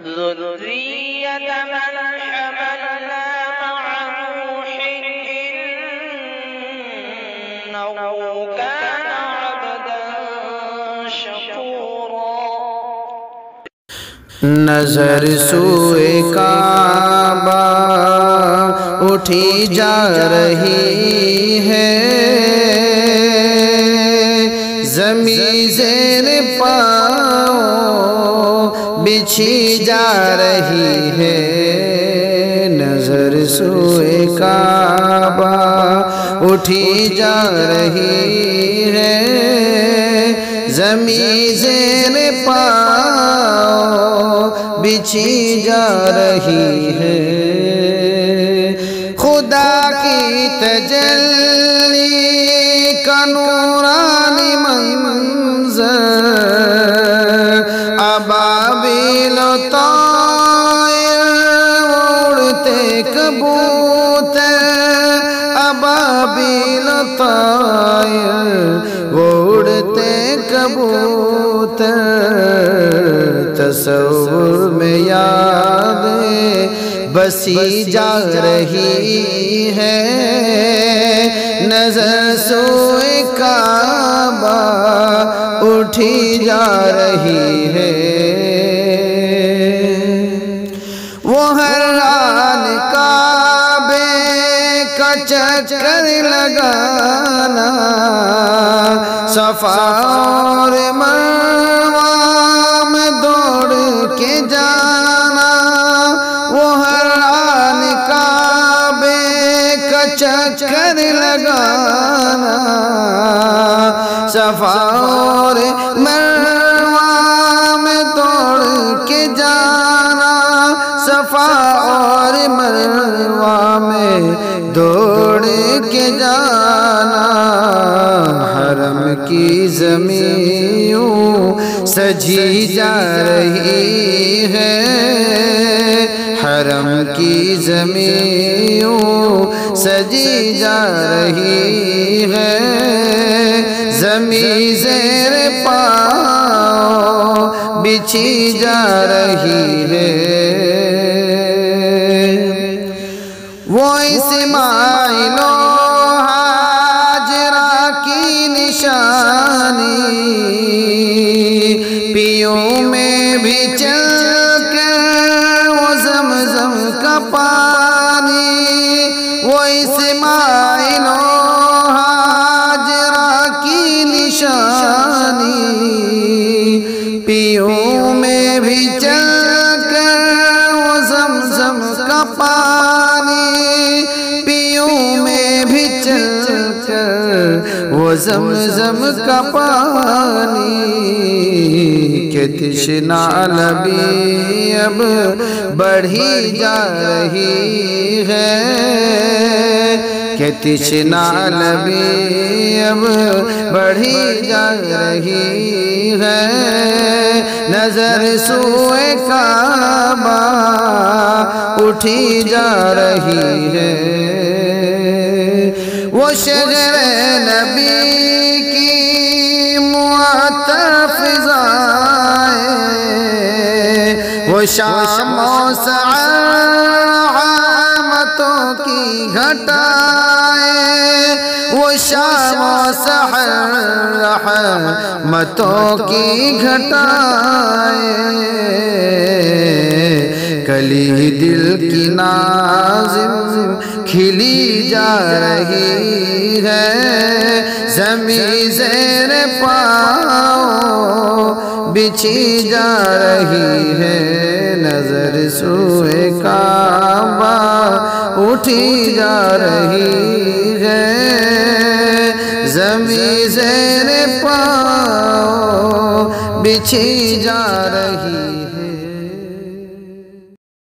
ذرية من حملنا مع نوح إنه كان عبدا شكورا نظر سوئے کعبہ اٹھی جا رہی ہے، زمین زیر پاؤں بچھی جا رہی ہے۔ نظر سوئے کعبہ اٹھی جا رہی ہے، زمین زیر پاؤں بچھی جا رہی ہے۔ خدا کی تجلی کا نورانی منظر، ابابیل و طائر اڑتے کبوتر، ابابیل و طائر اڑتے کبوتر، تصور میں یادیں بسی جا رہی ہے۔ نظر سوئے کعبہ اٹھی جا رہی ہے۔ وہ ہر آن کعبے کا چکر لگانا، صفا اور مروہ میں دوڑ کے جانا، وہ ہر آن کعبے کا چکر لگانا، صفا اور مروہ میں دوڑ کے جانا، صفا اور مروہ میں دوڑ کے جانا۔ حرم کی زمین یوں سجی جا رہی ہے، حرم کی زمین یوں سجی جا رہی ہے، زمین زیر پاؤں بچھی جا رہی ہے۔ وہ اسماعیل و ہاجرہ کی نشانی، پیوں میں بھی چل کر وہ زمزم کا پانی، وہ اسماعیل و ہاجرہ کی نشانی، پیوں میں بھی چل کر وہ زمزم کا پانی، پیوں میں بھی چل کر وہ زمزم کا پانی، کہ تشنا لبی اب بڑھی جا رہی ہے، کہ تشنا لبی اب بڑھی جا رہی ہے۔ نظر سوئے کعبہ اٹھی جا رہی ہے۔ وہ شجر نبی کی معطر فضائیں، وہ شام و سحر رحمتوں کی گھٹائیں، وہ شام و سحر رحمتوں کی گھٹائیں، کلی دل کی نازم کھلی جا رہی ہے، زمین زیر پاؤں بچھی جا رہی ہے۔ نظر سوئے کعبہ اٹھی جا رہی ہے، زمین زیر پاؤں بچھی جا رہی ہے۔